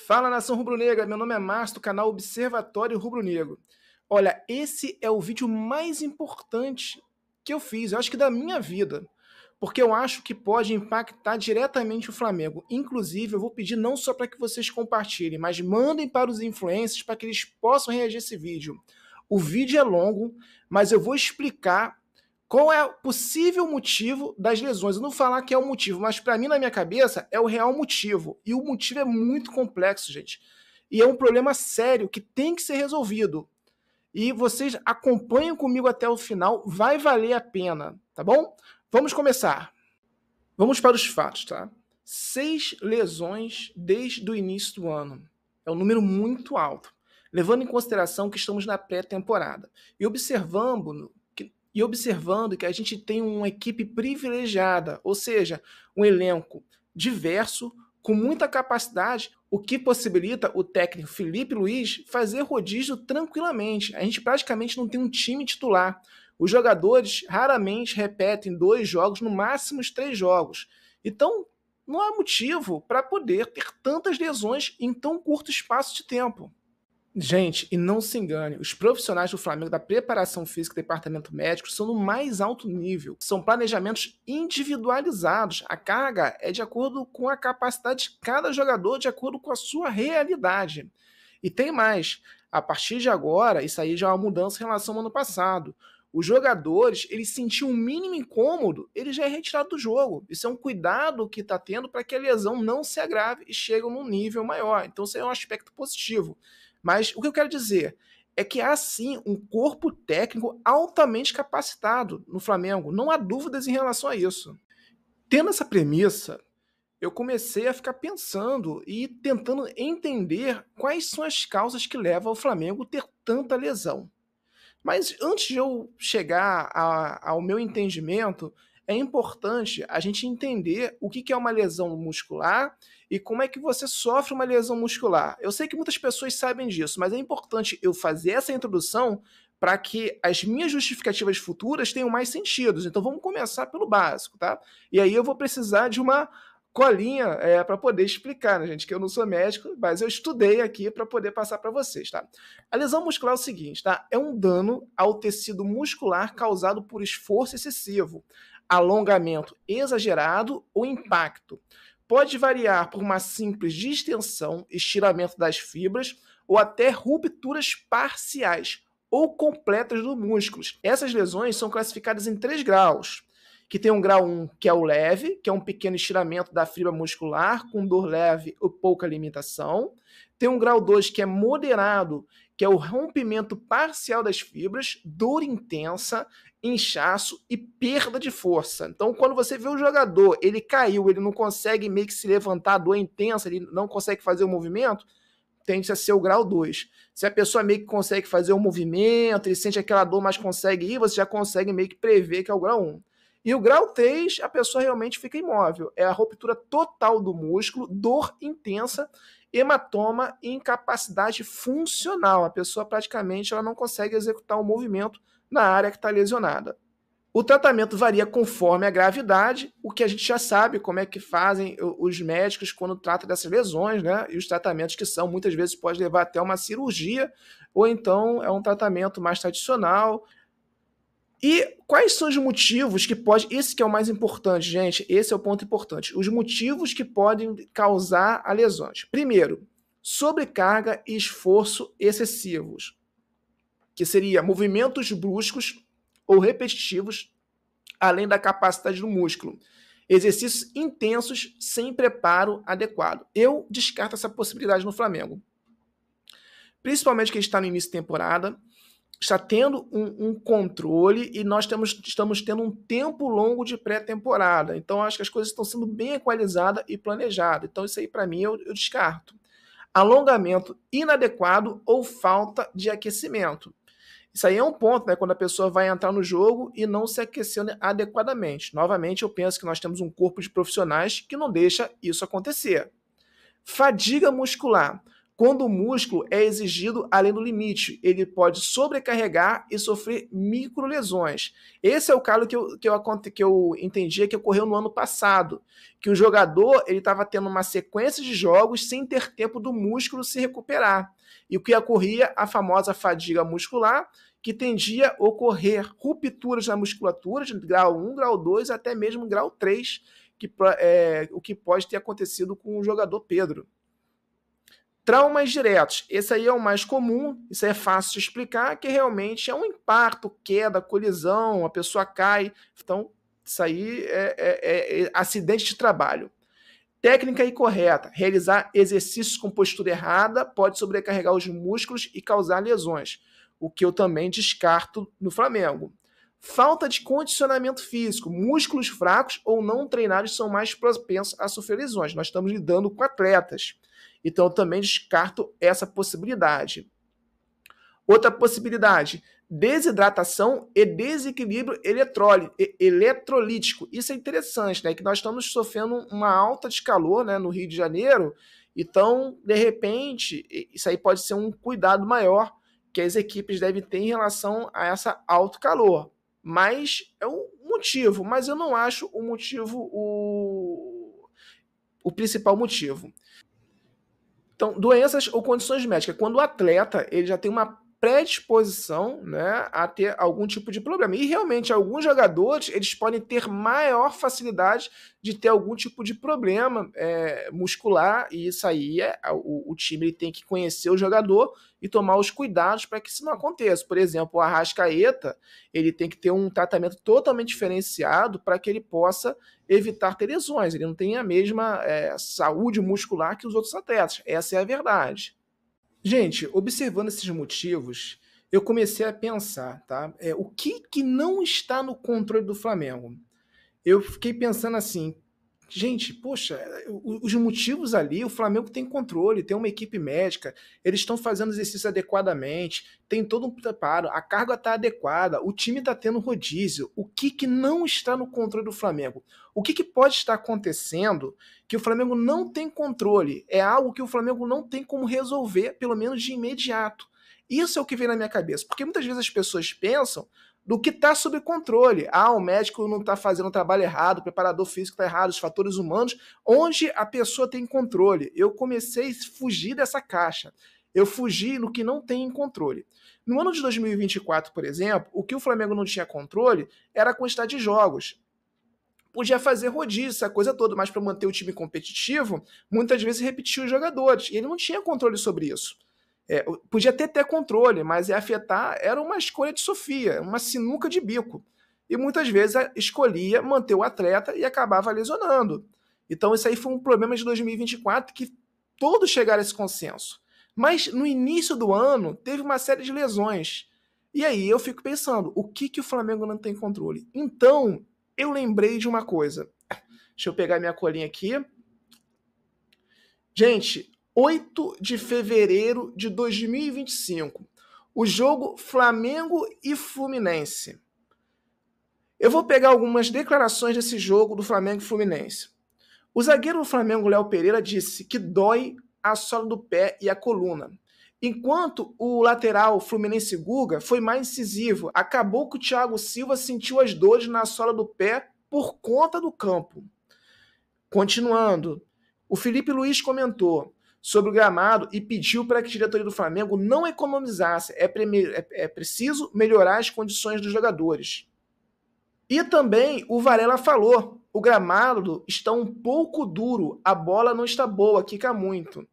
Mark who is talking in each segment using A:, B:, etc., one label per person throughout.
A: Fala, nação rubro-negra, meu nome é Márcio, do canal Observatório Rubro-Negro. Olha, esse é o vídeo mais importante que eu fiz, eu acho que da minha vida, porque eu acho que pode impactar diretamente o Flamengo. Inclusive, eu vou pedir não só para que vocês compartilhem, mas mandem para os influencers para que eles possam reagir a esse vídeo. O vídeo é longo, mas eu vou explicar qual é o possível motivo das lesões. Eu não vou falar que é o motivo, mas para mim, na minha cabeça, é o real motivo. E o motivo é muito complexo, gente. E é um problema sério que tem que ser resolvido. E vocês acompanhem comigo até o final, vai valer a pena, tá bom? Vamos começar. Vamos para os fatos, tá? 6 lesões desde o início do ano. É um número muito alto, levando em consideração que estamos na pré-temporada. E observando que a gente tem uma equipe privilegiada, ou seja, um elenco diverso, com muita capacidade, o que possibilita o técnico Felipe Luiz fazer rodízio tranquilamente. A gente praticamente não tem um time titular. Os jogadores raramente repetem 2 jogos, no máximo 3 jogos. Então, não há motivo para poder ter tantas lesões em tão curto espaço de tempo. Gente, e não se engane, os profissionais do Flamengo da preparação física e departamento médico são no mais alto nível. São planejamentos individualizados. A carga é de acordo com a capacidade de cada jogador, de acordo com a sua realidade. E tem mais, a partir de agora, isso aí já é uma mudança em relação ao ano passado. Os jogadores, eles sentiam um mínimo incômodo, ele já é retirado do jogo. Isso é um cuidado que está tendo para que a lesão não se agrave e chegue num nível maior. Então, isso é um aspecto positivo. Mas o que eu quero dizer é que há sim um corpo técnico altamente capacitado no Flamengo. Não há dúvidas em relação a isso. Tendo essa premissa, eu comecei a ficar pensando e tentando entender quais são as causas que levam o Flamengo a ter tanta lesão. Mas antes de eu chegar ao meu entendimento, é importante a gente entender o que é uma lesão muscular e como é que você sofre uma lesão muscular. Eu sei que muitas pessoas sabem disso, mas é importante eu fazer essa introdução para que as minhas justificativas futuras tenham mais sentido. Então vamos começar pelo básico, tá? E aí eu vou precisar de uma colinha para poder explicar, né, gente? Que eu não sou médico, mas eu estudei aqui para poder passar para vocês, tá? A lesão muscular é o seguinte, tá? É um dano ao tecido muscular causado por esforço excessivo, alongamento exagerado ou impacto. Pode variar por uma simples distensão, estiramento das fibras ou até rupturas parciais ou completas dos músculos. Essas lesões são classificadas em 3 graus, que tem um grau 1, que é o leve, que é um pequeno estiramento da fibra muscular, com dor leve ou pouca limitação. Tem um grau 2, que é moderado, que é o rompimento parcial das fibras, dor intensa, inchaço e perda de força. Então, quando você vê o jogador, ele caiu, ele não consegue meio que se levantar, dor intensa, ele não consegue fazer o movimento, tende a ser o grau 2. Se a pessoa meio que consegue fazer o movimento, ele sente aquela dor, mas consegue ir, você já consegue meio que prever que é o grau 1. E o grau 3, a pessoa realmente fica imóvel. É a ruptura total do músculo, dor intensa, hematoma e incapacidade funcional. A pessoa praticamente ela não consegue executar o movimento na área que está lesionada. O tratamento varia conforme a gravidade, o que a gente já sabe como é que fazem os médicos quando tratam dessas lesões, né? E os tratamentos que são, muitas vezes pode levar até uma cirurgia, ou então é um tratamento mais tradicional. E quais são os motivos que pode... Esse que é o mais importante, gente, esse é o ponto importante. Os motivos que podem causar a lesões. Primeiro, sobrecarga e esforço excessivos, que seria movimentos bruscos ou repetitivos, além da capacidade do músculo. Exercícios intensos sem preparo adequado. Eu descarto essa possibilidade no Flamengo. Principalmente que a gente está no início de temporada, está tendo um controle e nós estamos tendo um tempo longo de pré-temporada. Então, acho que as coisas estão sendo bem equalizadas e planejadas. Então, isso aí, para mim, eu descarto. Alongamento inadequado ou falta de aquecimento. Isso aí é um ponto, né? Quando a pessoa vai entrar no jogo e não se aqueceu adequadamente. Novamente, eu penso que nós temos um corpo de profissionais que não deixa isso acontecer. Fadiga muscular. quando o músculo é exigido além do limite. Ele pode sobrecarregar e sofrer microlesões. Esse é o caso que eu entendia que ocorreu no ano passado, que o jogador estava tendo uma sequência de jogos sem ter tempo do músculo se recuperar. E o que ocorria? A famosa fadiga muscular, que tendia a ocorrer rupturas na musculatura de grau 1, grau 2, até mesmo grau 3, o que pode ter acontecido com o jogador Pedro. Traumas diretos, esse aí é o mais comum, isso é fácil de explicar, que realmente é um impacto, queda, colisão, a pessoa cai, então isso aí é acidente de trabalho. Técnica incorreta, realizar exercícios com postura errada pode sobrecarregar os músculos e causar lesões, o que eu também descarto no Flamengo. Falta de condicionamento físico, músculos fracos ou não treinados são mais propensos a sofrer lesões, nós estamos lidando com atletas. Então, eu também descarto essa possibilidade. Outra possibilidade, desidratação e desequilíbrio eletrolítico. Isso é interessante, né? Que nós estamos sofrendo uma alta de calor, né, no Rio de Janeiro. Então, de repente, isso aí pode ser um cuidado maior que as equipes devem ter em relação a essa alto calor. Mas é um motivo, mas eu não acho o motivo o principal motivo. Então, doenças ou condições médicas. Quando o atleta ele já tem uma predisposição, né, a ter algum tipo de problema. E realmente, alguns jogadores eles podem ter maior facilidade de ter algum tipo de problema muscular, e isso aí o time ele tem que conhecer o jogador e tomar os cuidados para que isso não aconteça. Por exemplo, o Arrascaeta ele tem que ter um tratamento totalmente diferenciado para que ele possa evitar ter lesões. Ele não tem a mesma saúde muscular que os outros atletas. Essa é a verdade. Gente, observando esses motivos, eu comecei a pensar, tá? O que não está no controle do Flamengo? Eu fiquei pensando assim, gente, poxa, os motivos ali, o Flamengo tem controle, tem uma equipe médica, eles estão fazendo exercício adequadamente, tem todo um preparo, a carga está adequada, o time está tendo rodízio. O que não está no controle do Flamengo? O que pode estar acontecendo que o Flamengo não tem controle? É algo que o Flamengo não tem como resolver, pelo menos de imediato. Isso é o que vem na minha cabeça, porque muitas vezes as pessoas pensam do que está sob controle. O médico não está fazendo o trabalho errado, o preparador físico está errado, os fatores humanos, onde a pessoa tem controle. Eu comecei a fugir dessa caixa. Eu fugi no que não tem controle. No ano de 2024, por exemplo, o que o Flamengo não tinha controle era a quantidade de jogos. Podia fazer rodízio, essa coisa toda, mas para manter o time competitivo, muitas vezes repetia os jogadores. E ele não tinha controle sobre isso. Podia ter controle, mas afetar era uma escolha de Sofia, uma sinuca de bico. E muitas vezes escolhia manter o atleta e acabava lesionando. Então isso aí foi um problema de 2024 que todos chegaram a esse consenso. Mas no início do ano teve uma série de lesões. E aí eu fico pensando, o que o Flamengo não tem controle? Então eu lembrei de uma coisa. Deixa eu pegar minha colinha aqui. Gente, 8 de fevereiro de 2025. O jogo Flamengo e Fluminense. Eu vou pegar algumas declarações desse jogo do Flamengo e Fluminense. O zagueiro do Flamengo, Léo Pereira, disse que dói a sola do pé e a coluna. Enquanto o lateral Fluminense Guga foi mais incisivo, acabou que o Thiago Silva sentiu as dores na sola do pé por conta do campo. Continuando, o Felipe Luiz comentou sobre o gramado e pediu para que a diretoria do Flamengo não economizasse. É preciso melhorar as condições dos jogadores. E também o Varela falou, o gramado está um pouco duro, a bola não está boa, quica muito.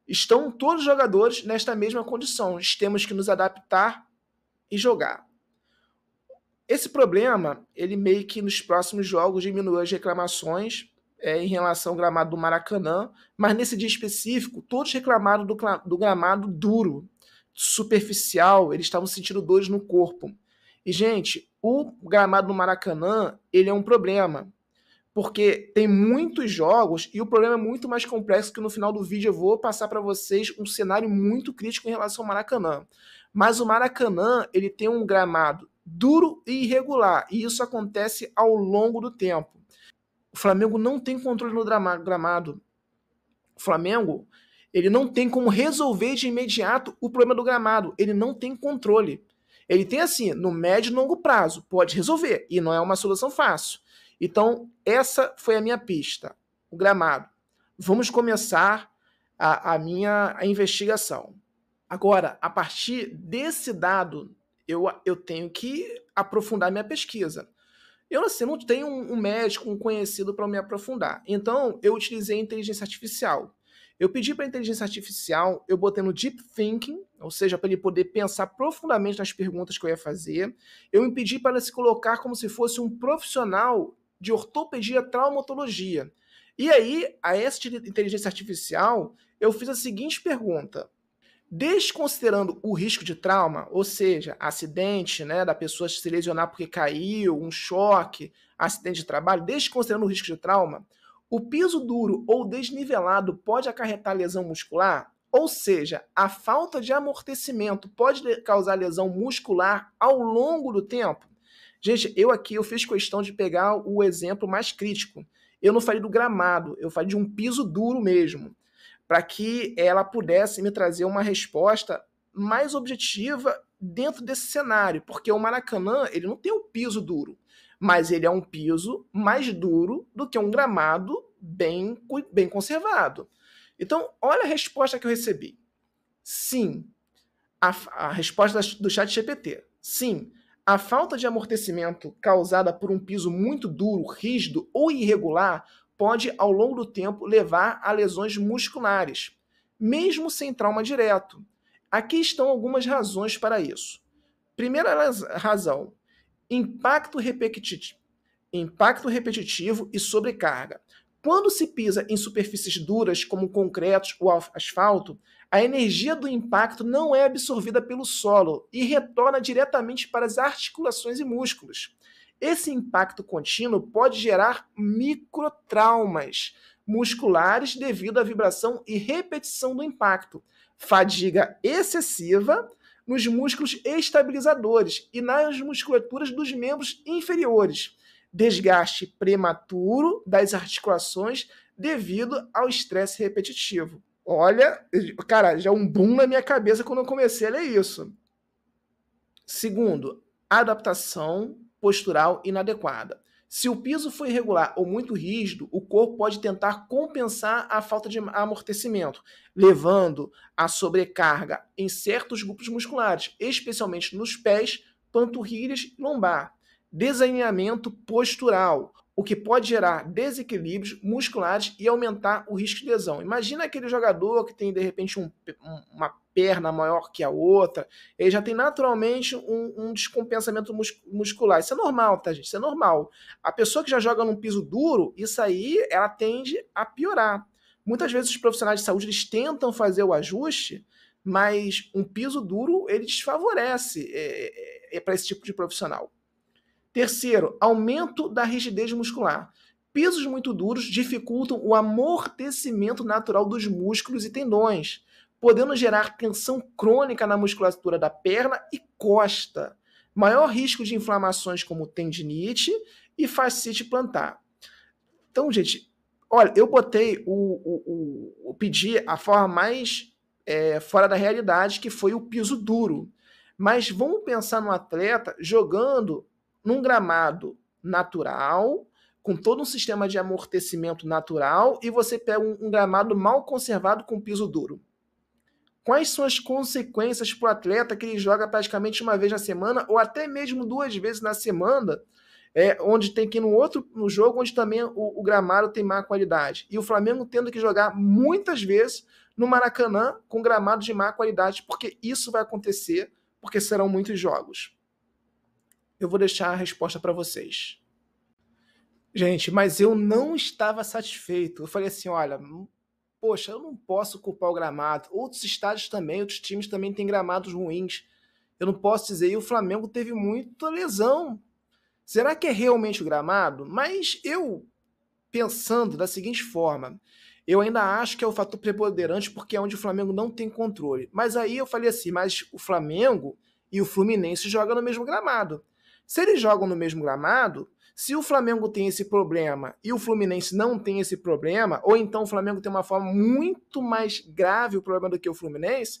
A: Estão todos os jogadores nesta mesma condição, temos que nos adaptar e jogar. Esse problema, ele meio que nos próximos jogos diminuiu as reclamações em relação ao gramado do Maracanã, mas nesse dia específico, todos reclamaram do gramado duro, superficial, eles estavam sentindo dores no corpo. E, gente, o gramado do Maracanã, ele é um problema, porque tem muitos jogos e o problema é muito mais complexo, que no final do vídeo eu vou passar para vocês um cenário muito crítico em relação ao Maracanã. Mas o Maracanã, ele tem um gramado duro e irregular, e isso acontece ao longo do tempo. O Flamengo não tem controle no gramado. O Flamengo, Ele não tem como resolver de imediato o problema do gramado. Ele não tem controle. Ele tem assim, no médio e longo prazo, pode resolver, e não é uma solução fácil. Então, essa foi a minha pista, o gramado. Vamos começar a minha investigação. Agora, a partir desse dado, eu tenho que aprofundar minha pesquisa. Eu assim, não tenho um médico, um conhecido para me aprofundar. Então, eu utilizei a inteligência artificial. Eu pedi para a inteligência artificial, eu botei no Deep Thinking, ou seja, para ele poder pensar profundamente nas perguntas que eu ia fazer. Eu me pedi para se colocar como se fosse um profissional de ortopedia traumatologia. E aí, a essa inteligência artificial, eu fiz a seguinte pergunta. Desconsiderando o risco de trauma, ou seja, acidente, né, da pessoa se lesionar porque caiu, um choque, acidente de trabalho, desconsiderando o risco de trauma, o piso duro ou desnivelado pode acarretar lesão muscular? Ou seja, a falta de amortecimento pode causar lesão muscular ao longo do tempo? Gente, eu fiz questão de pegar o exemplo mais crítico. Eu não falei do gramado, eu falei de um piso duro mesmo, para que ela pudesse me trazer uma resposta mais objetiva dentro desse cenário, porque o Maracanã ele não tem um piso duro, mas ele é um piso mais duro do que um gramado bem conservado. Então, olha a resposta que eu recebi. Sim, a resposta do ChatGPT. Sim, a falta de amortecimento causada por um piso muito duro, rígido ou irregular pode, ao longo do tempo, levar a lesões musculares, mesmo sem trauma direto. Aqui estão algumas razões para isso. Primeira razão, impacto repetitivo e sobrecarga. Quando se pisa em superfícies duras, como concretos ou asfalto, a energia do impacto não é absorvida pelo solo e retorna diretamente para as articulações e músculos. Esse impacto contínuo pode gerar microtraumas musculares devido à vibração e repetição do impacto, fadiga excessiva nos músculos estabilizadores e nas musculaturas dos membros inferiores, desgaste prematuro das articulações devido ao estresse repetitivo. Olha, cara, já um boom na minha cabeça quando eu comecei a ler isso. Segundo, adaptação postural inadequada. Se o piso for irregular ou muito rígido, o corpo pode tentar compensar a falta de amortecimento, levando a sobrecarga em certos grupos musculares, especialmente nos pés, panturrilhas e lombar. Desalinhamento postural, o que pode gerar desequilíbrios musculares e aumentar o risco de lesão. Imagina aquele jogador que tem, de repente, uma perna maior que a outra, ele já tem naturalmente um descompensamento muscular. Isso é normal, tá, gente? Isso é normal. A pessoa que já joga num piso duro, isso aí, ela tende a piorar. Muitas vezes os profissionais de saúde, eles tentam fazer o ajuste, mas um piso duro, ele desfavorece para esse tipo de profissional. Terceiro, aumento da rigidez muscular. Pisos muito duros dificultam o amortecimento natural dos músculos e tendões, podendo gerar tensão crônica na musculatura da perna e costa. Maior risco de inflamações como tendinite e fascite plantar. Então, gente, olha, eu botei pedi a forma mais fora da realidade, que foi o piso duro. Mas vamos pensar no atleta jogando num gramado natural, com todo um sistema de amortecimento natural, e você pega um gramado mal conservado com piso duro. Quais são as consequências para o atleta que ele joga praticamente uma vez na semana, ou até mesmo 2 vezes na semana, onde tem que ir no jogo onde também o gramado tem má qualidade. E o Flamengo tendo que jogar muitas vezes no Maracanã com gramado de má qualidade, porque isso vai acontecer, porque serão muitos jogos. Eu vou deixar a resposta para vocês. Gente, mas eu não estava satisfeito. Eu falei assim, olha, poxa, eu não posso culpar o gramado. Outros estádios também, outros times também têm gramados ruins. Eu não posso dizer, e o Flamengo teve muita lesão. Será que é realmente o gramado? Mas eu, pensando da seguinte forma, eu ainda acho que é o fator preponderante porque é onde o Flamengo não tem controle. Mas aí eu falei assim, mas o Flamengo e o Fluminense jogam no mesmo gramado. Se eles jogam no mesmo gramado, Se o Flamengo tem esse problema e o Fluminense não tem esse problema, ou então o Flamengo tem uma forma muito mais grave o problema do que o Fluminense,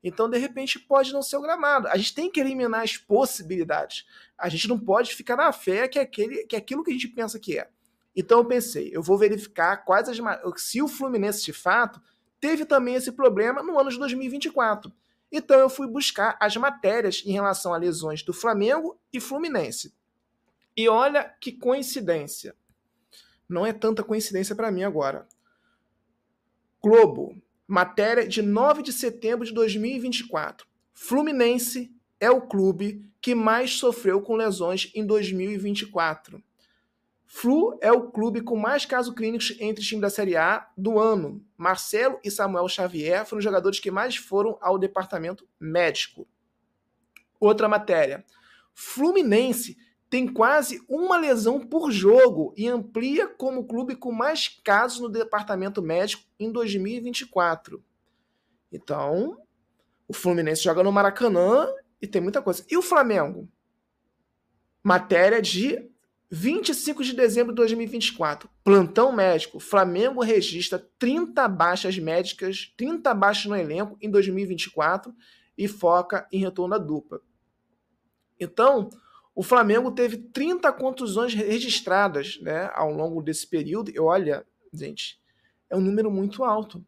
A: então de repente pode não ser o gramado. A gente tem que eliminar as possibilidades. A gente não pode ficar na fé que é aquilo que a gente pensa que é. Então eu pensei, eu vou verificar se o Fluminense de fato teve também esse problema no ano de 2024. Então eu fui buscar as matérias em relação a lesões do Flamengo e Fluminense. E olha que coincidência. Não é tanta coincidência para mim agora. Globo, matéria de 9 de setembro de 2024. Fluminense é o clube que mais sofreu com lesões em 2024. Flu é o clube com mais casos clínicos entre times da Série A do ano. Marcelo e Samuel Xavier foram os jogadores que mais foram ao departamento médico. Outra matéria. Fluminense tem quase uma lesão por jogo e amplia como clube com mais casos no departamento médico em 2024. Então, o Fluminense joga no Maracanã e tem muita coisa. E o Flamengo? Matéria de 25 de dezembro de 2024. Plantão médico. Flamengo registra 30 baixas médicas, 30 baixas no elenco em 2024 e foca em retorno à dupla. Então, o Flamengo teve 30 contusões registradas, né, ao longo desse período. E olha, gente, é um número muito alto.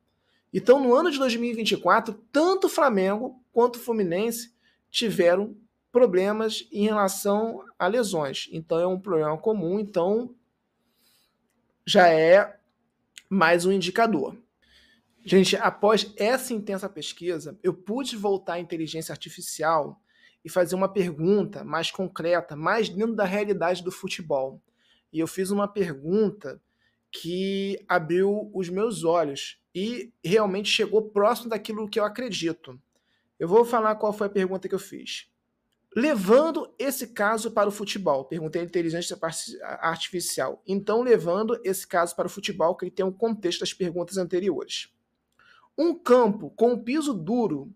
A: Então, no ano de 2024, tanto o Flamengo quanto o Fluminense tiveram problemas em relação a lesões. Então, é um problema comum, então já é mais um indicador. Gente, após essa intensa pesquisa, eu pude voltar à inteligência artificial e fazer uma pergunta mais concreta, mais dentro da realidade do futebol. E eu fiz uma pergunta que abriu os meus olhos e realmente chegou próximo daquilo que eu acredito. Eu vou falar qual foi a pergunta que eu fiz. Levando esse caso para o futebol, perguntei à inteligência artificial. Então, levando esse caso para o futebol, que ele tem um contexto das perguntas anteriores. Um campo com um piso duro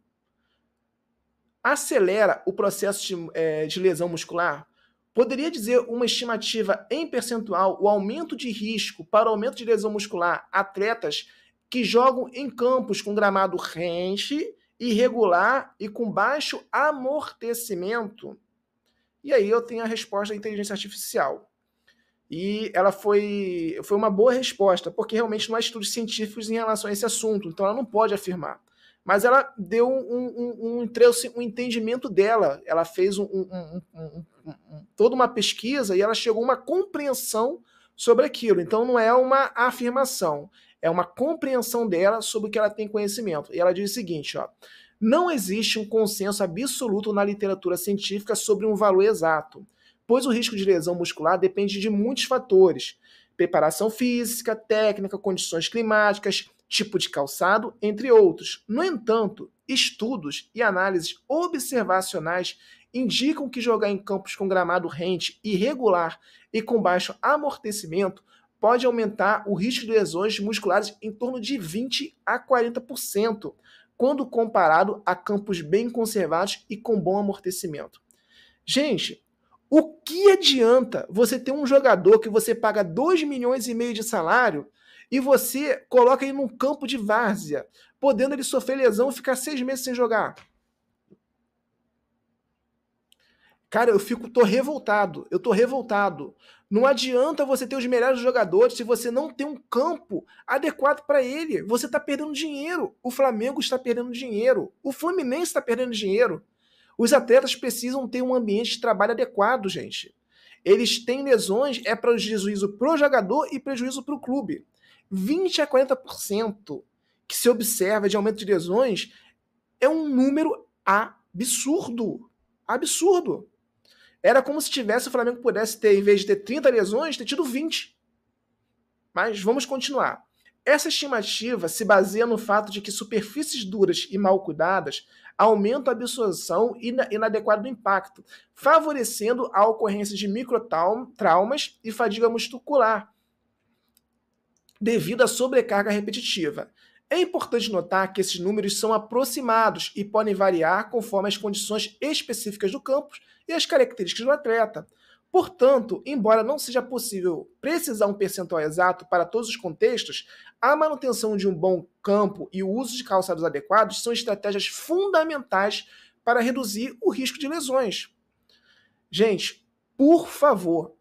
A: acelera o processo de lesão muscular? Poderia dizer uma estimativa em percentual o aumento de risco para o aumento de lesão muscular atletas que jogam em campos com gramado rente, irregular e com baixo amortecimento? E aí eu tenho a resposta da inteligência artificial. E ela foi uma boa resposta, porque realmente não há estudos científicos em relação a esse assunto, então ela não pode afirmar. Mas ela deu um entendimento dela, ela fez toda uma pesquisa e ela chegou a uma compreensão sobre aquilo. Então não é uma afirmação, é uma compreensão dela sobre o que ela tem conhecimento. E ela diz o seguinte, ó: não existe um consenso absoluto na literatura científica sobre um valor exato, pois o risco de lesão muscular depende de muitos fatores: preparação física, técnica, condições climáticas, tipo de calçado, entre outros. No entanto, estudos e análises observacionais indicam que jogar em campos com gramado rente, irregular e com baixo amortecimento pode aumentar o risco de lesões musculares em torno de 20 a 40%, quando comparado a campos bem conservados e com bom amortecimento. Gente, o que adianta você ter um jogador que você paga 2,5 milhões de salário e você coloca ele num campo de várzea, podendo ele sofrer lesão e ficar 6 meses sem jogar? Cara, tô revoltado. Eu tô revoltado. Não adianta você ter os melhores jogadores se você não tem um campo adequado para ele. Você tá perdendo dinheiro. O Flamengo está perdendo dinheiro. O Fluminense está perdendo dinheiro. Os atletas precisam ter um ambiente de trabalho adequado, gente. Eles têm lesões, é prejuízo pro jogador e prejuízo pro clube. 20 a 40% que se observa de aumento de lesões é um número absurdo. Absurdo. Era como se tivesse o Flamengo pudesse ter, em vez de ter 30 lesões, ter tido 20. Mas vamos continuar. Essa estimativa se baseia no fato de que superfícies duras e mal cuidadas aumentam a absorção inadequada do impacto, favorecendo a ocorrência de microtraumas e fadiga muscular, devido à sobrecarga repetitiva. É importante notar que esses números são aproximados e podem variar conforme as condições específicas do campo e as características do atleta. Portanto, embora não seja possível precisar um percentual exato para todos os contextos, a manutenção de um bom campo e o uso de calçados adequados são estratégias fundamentais para reduzir o risco de lesões. Gente, por favor,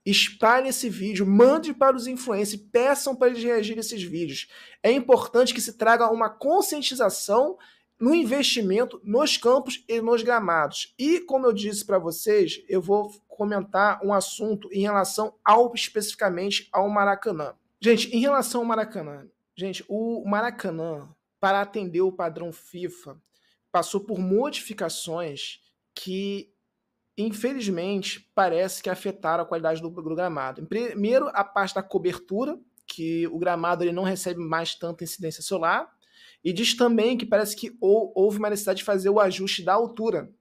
A: espalhe esse vídeo, mande para os influencers, peçam para eles reagirem a esses vídeos. É importante que se traga uma conscientização no investimento nos campos e nos gramados. E, como eu disse para vocês, eu vou comentar um assunto em relação especificamente ao Maracanã. Gente, em relação ao Maracanã, o Maracanã, para atender o padrão FIFA, passou por modificações que, infelizmente, parece que afetaram a qualidade do gramado. Primeiro, a parte da cobertura, que o gramado ele não recebe mais tanta incidência solar, e diz também que parece que houve uma necessidade de fazer o ajuste da altura.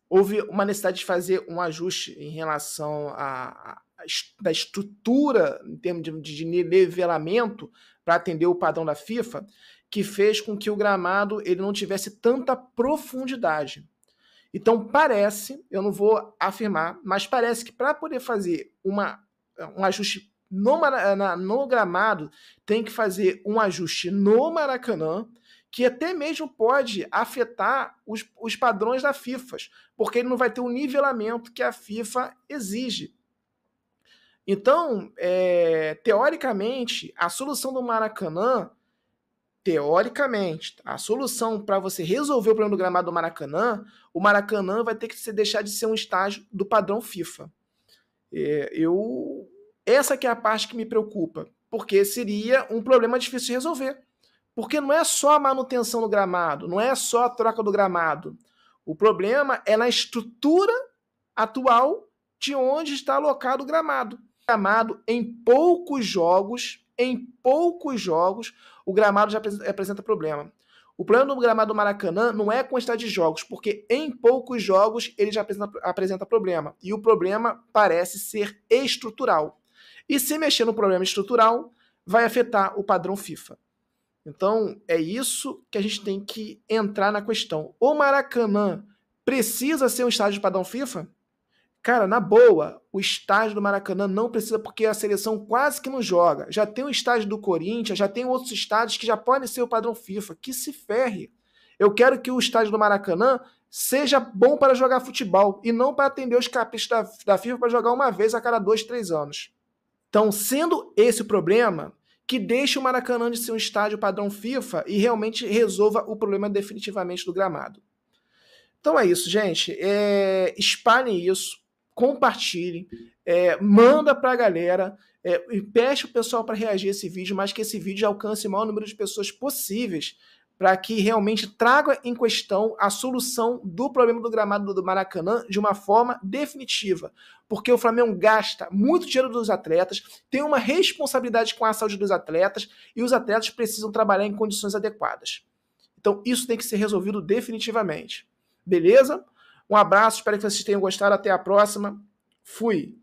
A: Houve uma necessidade de fazer um ajuste em relação da estrutura, em termos de nivelamento, para atender o padrão da FIFA, que fez com que o gramado ele não tivesse tanta profundidade. Então parece, eu não vou afirmar, mas parece que para poder fazer um ajuste no gramado, tem que fazer um ajuste no Maracanã, que até mesmo pode afetar os padrões da FIFA, porque ele não vai ter o nivelamento que a FIFA exige. Então, teoricamente, a solução do Maracanã, a solução para você resolver o problema do gramado do Maracanã, o Maracanã vai ter que deixar de ser um estágio do padrão FIFA. Essa que é a parte que me preocupa, porque seria um problema difícil de resolver. Porque não é só a manutenção do gramado, não é só a troca do gramado. O problema é na estrutura atual de onde está alocado o gramado. O gramado, em poucos jogos, o gramado já apresenta problema. O problema do gramado do Maracanã não é a quantidade de jogos, porque em poucos jogos ele já apresenta problema. E o problema parece ser estrutural. E se mexer no problema estrutural, vai afetar o padrão FIFA. Então, é isso que a gente tem que entrar na questão. O Maracanã precisa ser um estádio de padrão FIFA? Cara, na boa, o estádio do Maracanã não precisa, porque a seleção quase que não joga. Já tem o estádio do Corinthians, já tem outros estádios que já podem ser o padrão FIFA. Que se ferre. Eu quero que o estádio do Maracanã seja bom para jogar futebol e não para atender os caprichos da FIFA para jogar uma vez a cada 2, 3 anos. Então, sendo esse o problema, que deixe o Maracanã de ser um estádio padrão FIFA e realmente resolva o problema definitivamente do gramado. Então é isso, gente. Espalhem isso, compartilhem, manda para a galera, e peça o pessoal para reagir a esse vídeo, mas que esse vídeo alcance o maior número de pessoas possíveis, para que realmente traga em questão a solução do problema do gramado do Maracanã de uma forma definitiva. Porque o Flamengo gasta muito dinheiro dos atletas, tem uma responsabilidade com a saúde dos atletas, e os atletas precisam trabalhar em condições adequadas. Então isso tem que ser resolvido definitivamente. Beleza? Um abraço, espero que vocês tenham gostado. Até a próxima. Fui!